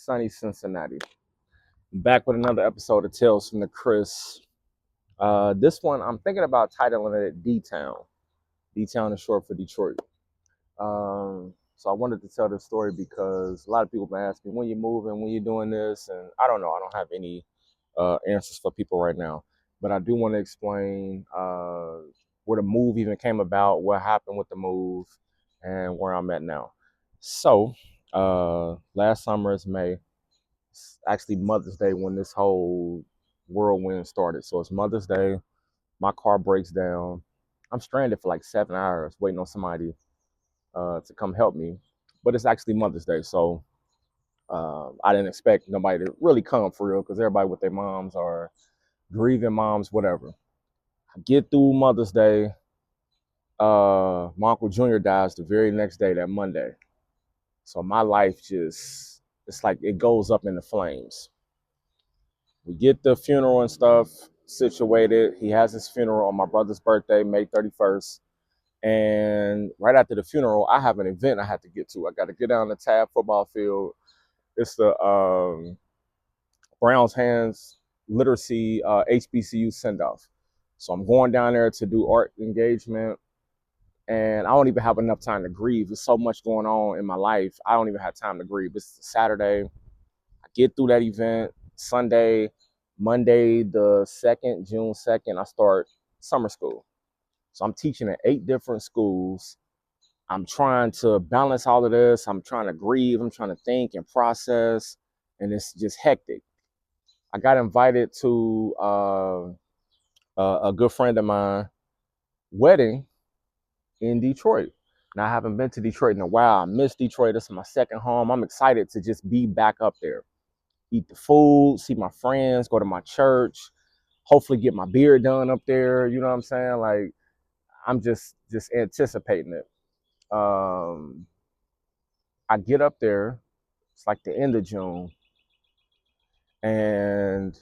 sunny Cincinnati. Back with another episode of Tales from the Chris. This one, I'm thinking about titling it D-Town. D-Town is short for Detroit. So I wanted to tell this story because a lot of people have been asking when you're moving, when you're doing this, and I don't know. I don't have any answers for people right now. But I do want to explain where the move even came about, what happened with the move, and where I'm at now. So last summer is May. It's actually Mother's Day when this whole whirlwind started. So it's Mother's Day. My car breaks down. I'm stranded for like 7 hours waiting on somebody to come help me. But it's actually Mother's Day, so I didn't expect nobody to really come for real because everybody with their moms or grieving moms, whatever. I get through Mother's Day. My Uncle Junior dies the very next day, that Monday. So my life just, it's like it goes up in the flames. We get the funeral and stuff situated. He has his funeral on my brother's birthday, May 31st. And right after the funeral, I have an event I have to get to. I got to get down the Tab football field. It's the Browns Hands Literacy HBCU send-off. So I'm going down there to do art engagement. And I don't even have enough time to grieve. There's so much going on in my life. I don't even have time to grieve. It's Saturday. I get through that event. Sunday, Monday, the 2nd, June 2nd, I start summer school. So I'm teaching at 8 different schools. I'm trying to balance all of this. I'm trying to grieve. I'm trying to think and process. And it's just hectic. I got invited to a good friend of mine wedding in Detroit. Now, I haven't been to Detroit in a while. I miss Detroit. This is my second home. I'm excited to just be back up there, eat the food, see my friends, go to my church, hopefully get my beard done up there. You know what I'm saying? Like, I'm just anticipating it. I get up there. It's like the end of June, and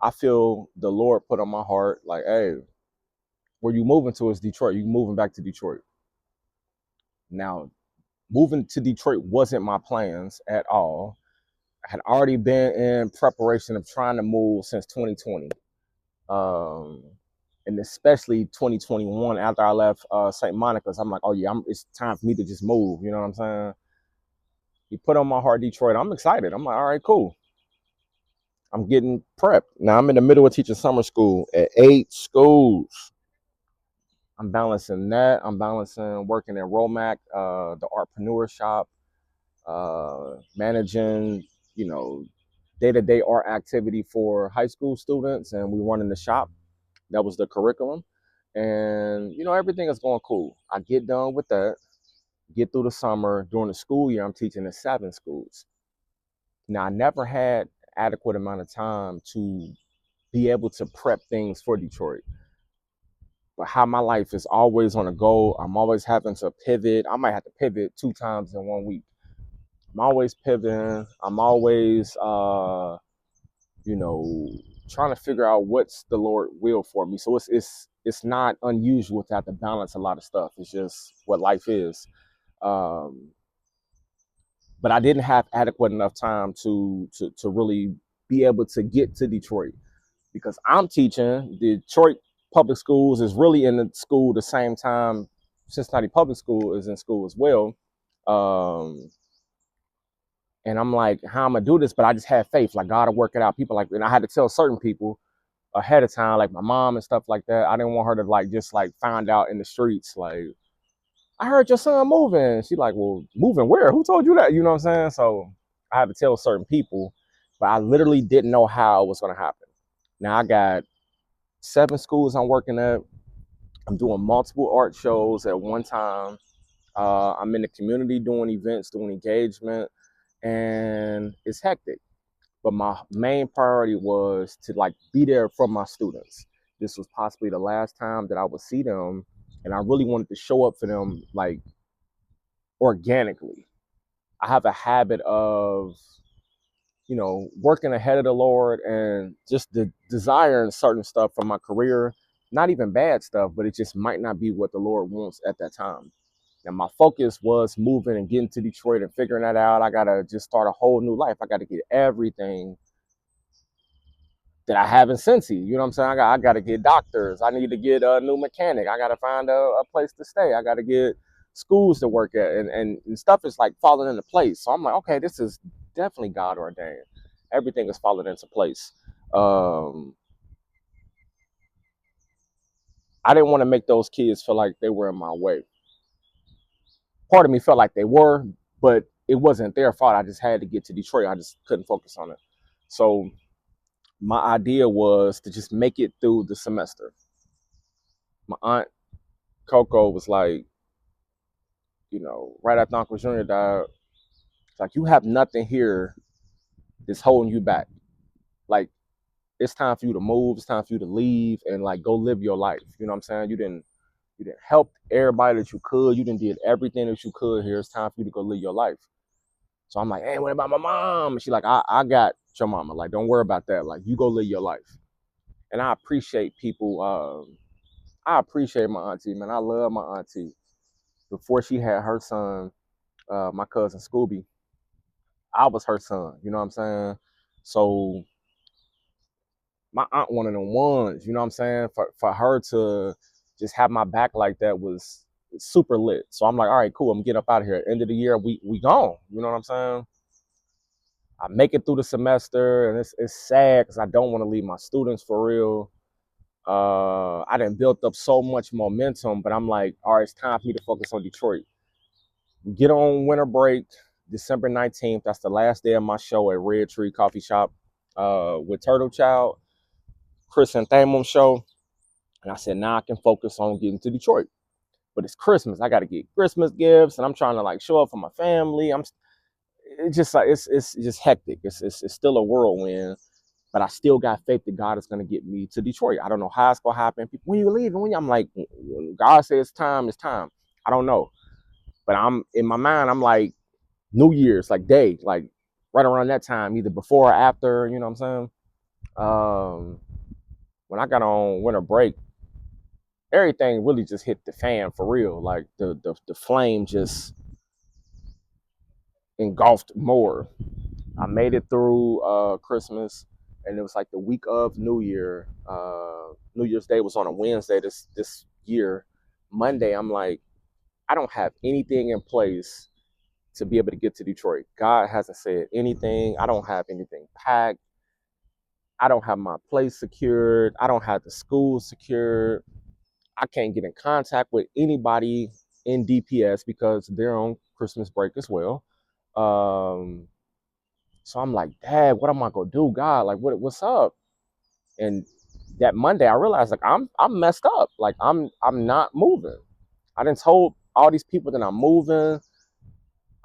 I feel the Lord put on my heart, like, hey, where you moving to is Detroit. You moving back to Detroit. Now, moving to Detroit wasn't my plans at all. I had already been in preparation of trying to move since 2020. And especially 2021 after I left St. Monica's, I'm like, oh yeah, it's time for me to just move. You know what I'm saying? He put on my heart Detroit. I'm excited. I'm like, all right, cool. I'm getting prepped. Now I'm in the middle of teaching summer school at 8 schools. I'm balancing that. I'm balancing working at Romac, the artpreneur shop, managing, day-to-day art activity for high school students, and we running the shop. That was the curriculum. And, everything is going cool. I get done with that, get through the summer. During the school year, I'm teaching at 7 schools. Now, I never had adequate amount of time to be able to prep things for Detroit. But how my life is always on a go, I'm always having to pivot. I might have to pivot 2 times in 1 week. I'm always pivoting. I'm always, trying to figure out what's the Lord will for me. So it's not unusual to have to balance a lot of stuff. It's just what life is. But I didn't have adequate enough time to really be able to get to Detroit because I'm teaching. Detroit Public Schools is really in the school the same time Cincinnati Public School is in school as well. And I'm like, how am I do this? But I just had faith, like God will work it out. People like, and I had to tell certain people ahead of time, like my mom and stuff like that. I didn't want her to just find out in the streets, like, I heard your son moving. She like, well, moving where? Who told you that? You know what I'm saying? So I had to tell certain people, but I literally didn't know how it was going to happen. Now I got 7 schools I'm working at. I'm doing multiple art shows at one time. I'm in the community doing events, doing engagement, and it's hectic. But my main priority was to be there for my students. This was possibly the last time that I would see them, and I really wanted to show up for them organically. I have a habit of, working ahead of the Lord and just desiring certain stuff from my career. Not even bad stuff, but it just might not be what the Lord wants at that time. And my focus was moving and getting to Detroit and figuring that out. I gotta just start a whole new life. I gotta get everything that I have in Cincy. You know what I'm saying? I got to get doctors. I need to get a new mechanic. I got to find a place to stay. I got to get schools to work at, and stuff is like falling into place. So I'm like, okay, this is definitely God ordained. Everything is falling into place. Um, I didn't want to make those kids feel like they were in my way. Part of me felt like they were, but it wasn't their fault. I just had to get to Detroit. I just couldn't focus on it. So my idea was to just make it through the semester. My aunt Coco was like, right after Uncle Junior died, it's like, you have nothing here that's holding you back. Like, it's time for you to move. It's time for you to leave and like go live your life. You know what I'm saying? You didn't help everybody that you could. You didn't did everything that you could here. It's time for you to go live your life. So I'm like, hey, what about my mom? And she's like, I got your mama. Like, don't worry about that. Like, you go live your life. And I appreciate people. I appreciate my auntie, man. I love my auntie. Before she had her son, my cousin Scooby, I was her son. You know what I'm saying? So my aunt one of them ones. You know what I'm saying? For her to just have my back like that was super lit. So I'm like, all right, cool. I'm getting up out of here. End of the year, we gone. You know what I'm saying? I make it through the semester, and it's sad because I don't want to leave my students for real. I done built up so much momentum, but I'm like, all right, it's time for me to focus on Detroit. We get on winter break, December 19th. That's the last day of my show at Red Tree Coffee Shop with Turtle Child, Chris and Thamum show. And I said, now I can focus on getting to Detroit. But it's Christmas. I got to get Christmas gifts, and I'm trying to like show up for my family. It's just like it's just hectic. It's still a whirlwind, but I still got faith that God is going to get me to Detroit. I don't know how it's going to happen. People, when you leaving? I'm like, when God says it's time, it's time. I don't know, but I'm in my mind. I'm like New Year's, like day, like right around that time, either before or after. You know what I'm saying? When I got on winter break, everything really just hit the fan for real. Like the flame just engulfed more. I made it through Christmas, and it was like the week of New Year. New Year's Day was on a Wednesday this year. Monday, I'm like, I don't have anything in place to be able to get to Detroit. God hasn't said anything. I don't have anything packed. I don't have my place secured. I don't have the school secured. I can't get in contact with anybody in DPS because they're on Christmas break as well. Um, so I'm like, Dad, what am I gonna do, God? Like, what's up? And that Monday, I realized like I'm messed up. Like I'm not moving. I done told all these people that I'm moving.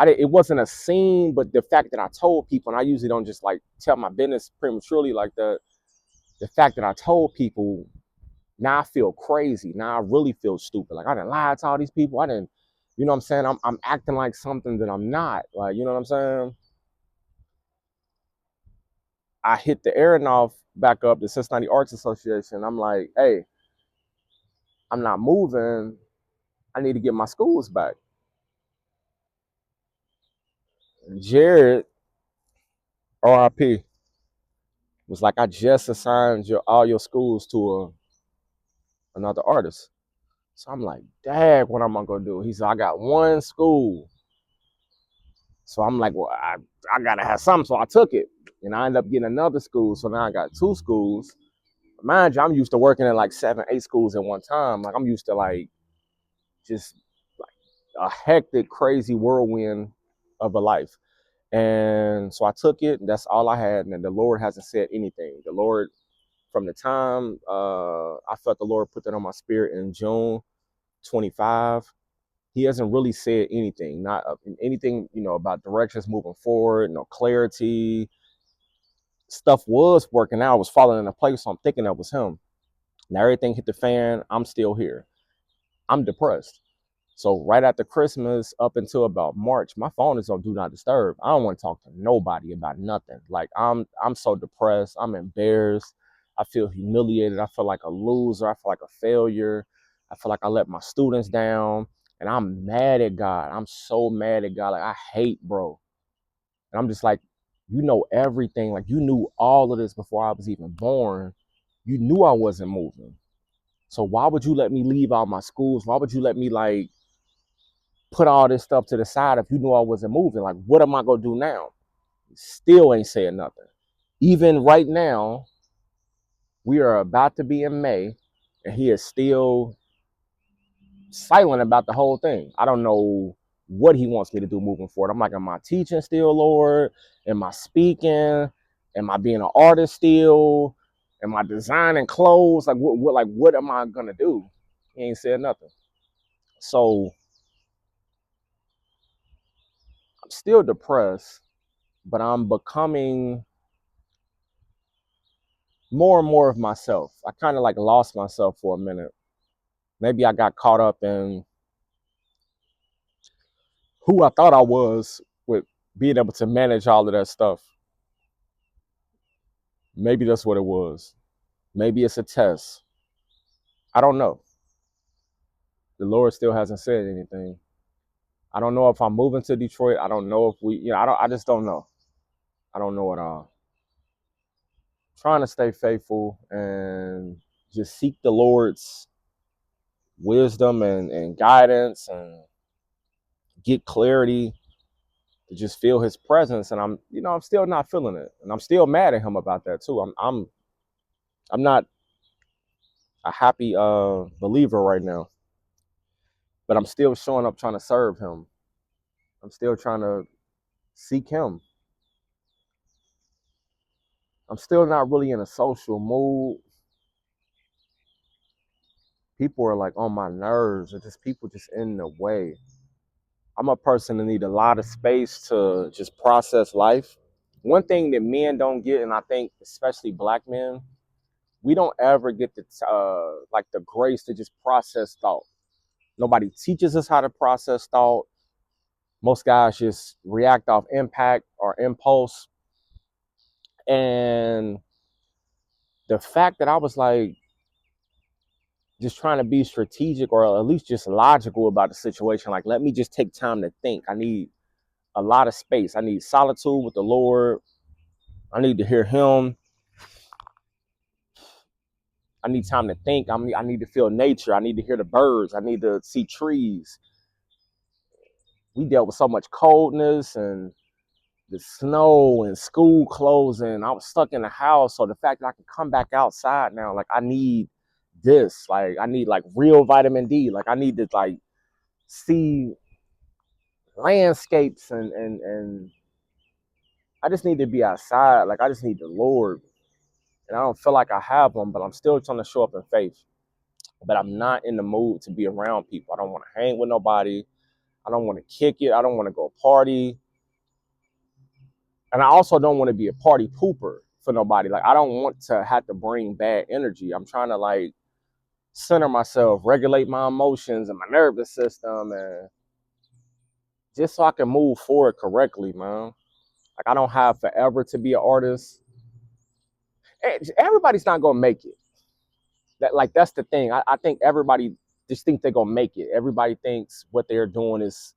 It wasn't a scene, but the fact that I told people, and I usually don't just like tell my business prematurely like that. The fact that I told people, now I feel crazy. Now I really feel stupid. Like I didn't lie to all these people. I didn't, you know what I'm saying? I'm acting like something that I'm not. Like, you know what I'm saying? I hit the Aronoff back up, the Cincinnati Arts Association. I'm like, hey, I'm not moving. I need to get my schools back. And Jared, RIP, was like, I just assigned all your schools to another artist. So I'm like, Dad, what am I gonna do? He said, I got one school. So I'm like, well, I gotta have something. So I took it. And I ended up getting another school. So now I got two schools. Mind you, I'm used to working at like 7, 8 schools at one time. Like I'm used to like just like a hectic, crazy whirlwind of a life. And so I took it, and that's all I had. And the Lord hasn't said anything. The Lord, from the time I felt the Lord put that on my spirit in June 25, He hasn't really said anything, not anything, about directions moving forward, no clarity. Stuff was working out, was falling into place. So I'm thinking that was Him. Now everything hit the fan. I'm still here. I'm depressed. So right after Christmas up until about March, my phone is on do not disturb. I don't want to talk to nobody about nothing. Like I'm so depressed. I'm embarrassed. I feel humiliated. I feel like a loser. I feel like a failure. I feel like I let my students down. And I'm mad at God. I'm so mad at God. Like, I hate bro. And I'm just like, you know everything. Like, you knew all of this before I was even born. You knew I wasn't moving. So why would you let me leave out my schools? Why would you let me like put all this stuff to the side if you knew I wasn't moving? Like, what am I gonna do now? Still ain't saying nothing. Even right now, we are about to be in May, and he is still silent about the whole thing. I don't know what he wants me to do moving forward. I'm like, am I teaching still, Lord? Am I speaking? Am I being an artist still? Am I designing clothes? Like, what am I gonna do? He ain't said nothing. So I'm still depressed, but I'm becoming more and more of myself. I kind of like lost myself for a minute. Maybe I got caught up in who I thought I was with being able to manage all of that stuff. Maybe that's what it was. Maybe it's a test. I don't know. The Lord still hasn't said anything. I don't know if I'm moving to Detroit. I don't know if I just don't know. I don't know at all. Trying to stay faithful and just seek the Lord's wisdom and guidance and get clarity to just feel his presence. And I'm still not feeling it. And I'm still mad at him about that too. I'm not a happy believer right now. But I'm still showing up trying to serve him. I'm still trying to seek him. I'm still not really in a social mood. People are like on my nerves, or just people just in the way. I'm a person that need a lot of space to just process life. One thing that men don't get, and I think especially black men, we don't ever get the like the grace to just process thought. Nobody teaches us how to process thought. Most guys just react off impact or impulse. And the fact that I was like just trying to be strategic or at least just logical about the situation, like, let me just take time to think. I need a lot of space. I need solitude with the Lord. I need to hear him. I need time to think. I need to feel nature. I need to hear the birds. I need to see trees. We dealt with so much coldness and the snow and school closing. I was stuck in the house. So the fact that I can come back outside now, like, I need this. Like, I need like real vitamin D. Like, I need to like see landscapes and I just need to be outside. Like, I just need the Lord. And I don't feel like I have them, but I'm still trying to show up in faith. But I'm not in the mood to be around people. I don't want to hang with nobody. I don't want to kick it. I don't want to go party. And I also don't want to be a party pooper for nobody. Like, I don't want to have to bring bad energy. I'm trying to like center myself, regulate my emotions and my nervous system, and just so I can move forward correctly, man. Like, I don't have forever to be an artist. Everybody's not gonna make it. That's the thing. I think everybody just think they're gonna make it. Everybody thinks what they're doing is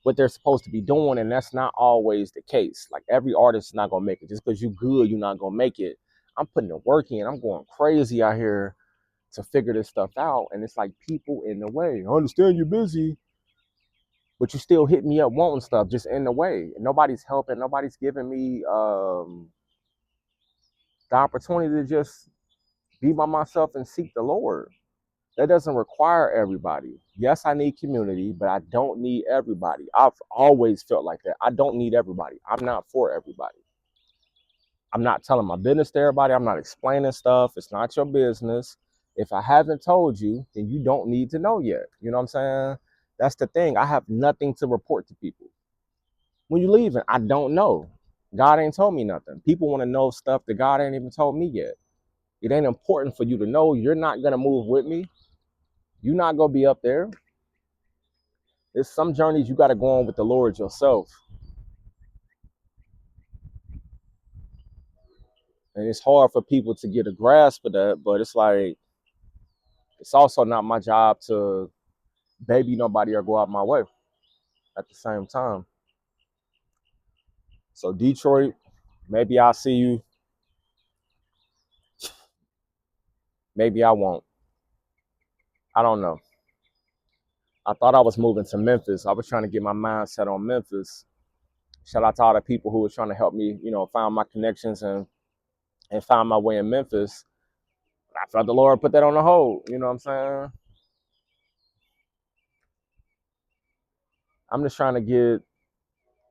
what they're supposed to be doing, and that's not always the case. Like, every artist is not gonna make it. Just because you're good, you're not gonna make it. I'm putting the work in. I'm going crazy out here to figure this stuff out, and it's like people in the way. I understand you're busy, but you still hit me up wanting stuff just in the way. And nobody's helping. Nobody's giving me the opportunity to just be by myself and seek the Lord. That doesn't require everybody. Yes, I need community, but I don't need everybody. I've always felt like that. I don't need everybody. I'm not for everybody. I'm not telling my business to everybody. I'm not explaining stuff. It's not your business. If I haven't told you, then you don't need to know yet. You know what I'm saying? That's the thing. I have nothing to report to people. When you leaving, I don't know. God ain't told me nothing. People want to know stuff that God ain't even told me yet. It ain't important for you to know. You're not going to move with me. You're not going to be up there. There's some journeys you got to go on with the Lord yourself. And it's hard for people to get a grasp of that, but it's like, it's also not my job to Baby, nobody will go out my way at the same time. So Detroit, maybe I'll see you. Maybe I won't. I don't know. I thought I was moving to Memphis. I was trying to get my mindset on Memphis. Shout out to all the people who were trying to help me, find my connections and find my way in Memphis. I felt the Lord put that on the hold. You know what I'm saying? I'm just trying to get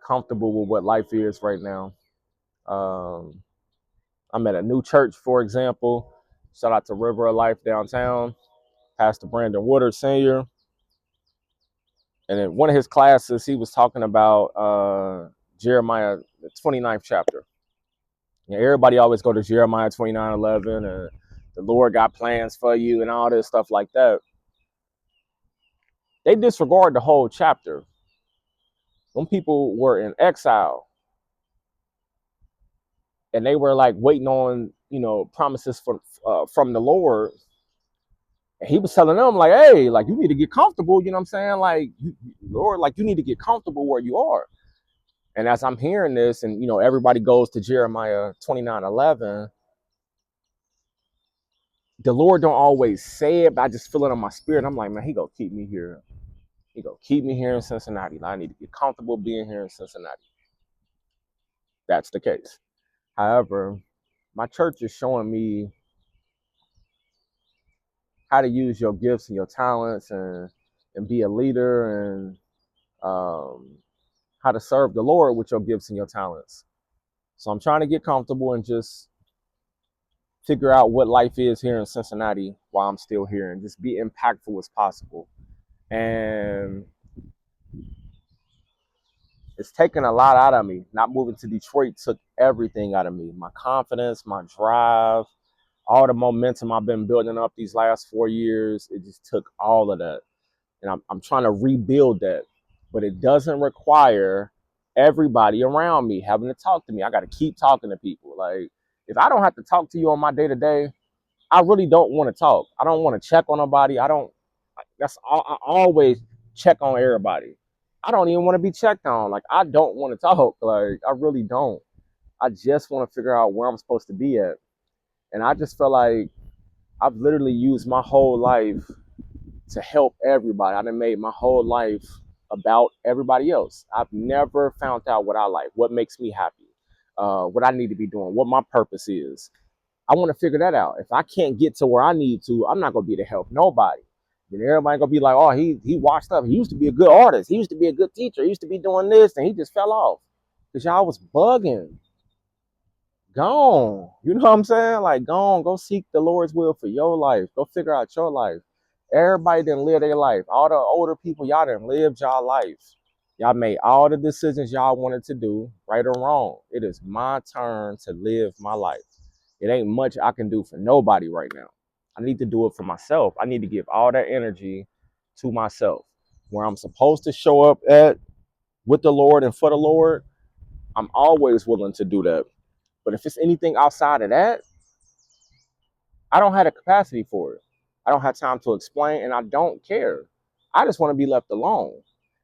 comfortable with what life is right now. Um, I'm at a new church, for example. Shout out to River of Life downtown, Pastor Brandon Woodard Sr. And in one of his classes, he was talking about Jeremiah, the 29th chapter. Everybody always go to Jeremiah 29:11 and the Lord got plans for you and all this stuff like that. They disregard the whole chapter. When people were in exile and they were like waiting on, promises from the Lord, and he was telling them like, hey, like you need to get comfortable. You know what I'm saying? Like, Lord, like you need to get comfortable where you are. And as I'm hearing this, and everybody goes to Jeremiah 29:11, the Lord don't always say it, but I just feel it on my spirit. I'm like, man, he gonna keep me here. He gonna keep me here in Cincinnati. I need to get comfortable being here in Cincinnati. That's the case. However, my church is showing me how to use your gifts and your talents and be a leader and how to serve the Lord with your gifts and your talents. So I'm trying to get comfortable and just figure out what life is here in Cincinnati while I'm still here and just be impactful as possible. And it's taken a lot out of me. Not moving to Detroit took everything out of me. My confidence, my drive, all the momentum I've been building up these last 4 years, it just took all of that. And I'm trying to rebuild that. But it doesn't require everybody around me having to talk to me. I got to keep talking to people. Like, if I don't have to talk to you on my day to day, I really don't want to talk. I don't want to check on nobody. That's all. I always check on everybody. I don't even want to be checked on. Like, I don't want to talk. Like, I really don't. I just want to figure out where I'm supposed to be at. And I just feel like I've literally used my whole life to help everybody. I done made my whole life about everybody else. I've never found out what I like, what makes me happy, what I need to be doing, what my purpose is. I want to figure that out. If I can't get to where I need to, I'm not gonna be to help nobody. Then everybody gonna be like, oh, he washed up. He used to be a good artist. He used to be a good teacher. He used to be doing this, and he just fell off because y'all was bugging. Gone. You know what I'm saying? Like, gone. Go seek the Lord's will for your life. Go figure out your life. Everybody didn't live their life. All the older people, y'all didn't live y'all life. Y'all made all the decisions y'all wanted to do, right or wrong. It is my turn to live my life. It ain't much I can do for nobody right now. I need to do it for myself. I need to give all that energy to myself. Where I'm supposed to show up at with the Lord and for the Lord, I'm always willing to do that. But if it's anything outside of that, I don't have the capacity for it. I don't have time to explain, and I don't care. I just want to be left alone.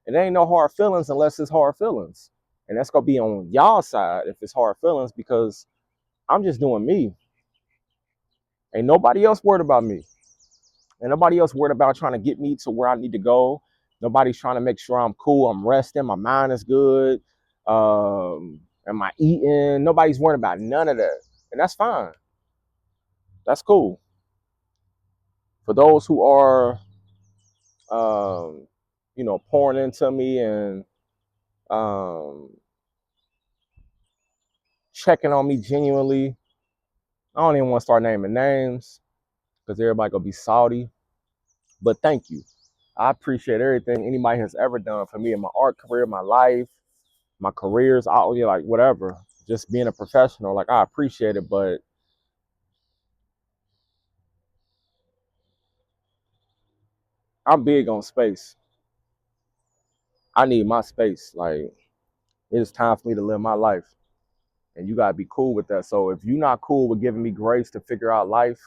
And there ain't no hard feelings unless it's hard feelings. And that's going to be on y'all side if it's hard feelings because I'm just doing me. Ain't nobody else worried about me. Ain't nobody else worried about trying to get me to where I need to go. Nobody's trying to make sure I'm cool, I'm resting, my mind is good. Am I eating? Nobody's worried about none of that. And that's fine. That's cool. For those who are, um, pouring into me and um, checking on me genuinely, I don't even want to start naming names because everybody gonna be salty. But thank you. I appreciate everything anybody has ever done for me in my art career, my life, my careers, all like whatever. Just being a professional, like I appreciate it, but I'm big on space. I need my space. Like it is time for me to live my life. And you gotta be cool with that. So if you're not cool with giving me grace to figure out life,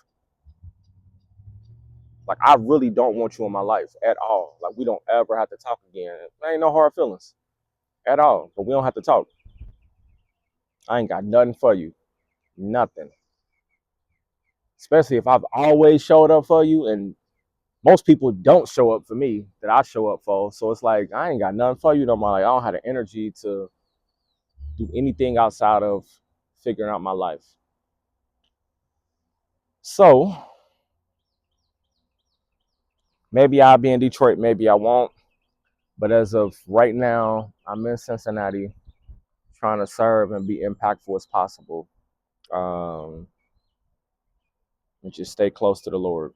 Like, I really don't want you in my life at all. Like, we don't ever have to talk again. There ain't no hard feelings at all, but we don't have to talk. I ain't got nothing for you. Nothing. Especially if I've always showed up for you, and most people don't show up for me that I show up for. So it's like, I ain't got nothing for you no more. Like, I don't have the energy to do anything outside of figuring out my life. So maybe I'll be in Detroit, maybe I won't. But as of right now, I'm in Cincinnati trying to serve and be impactful as possible. And just stay close to the Lord.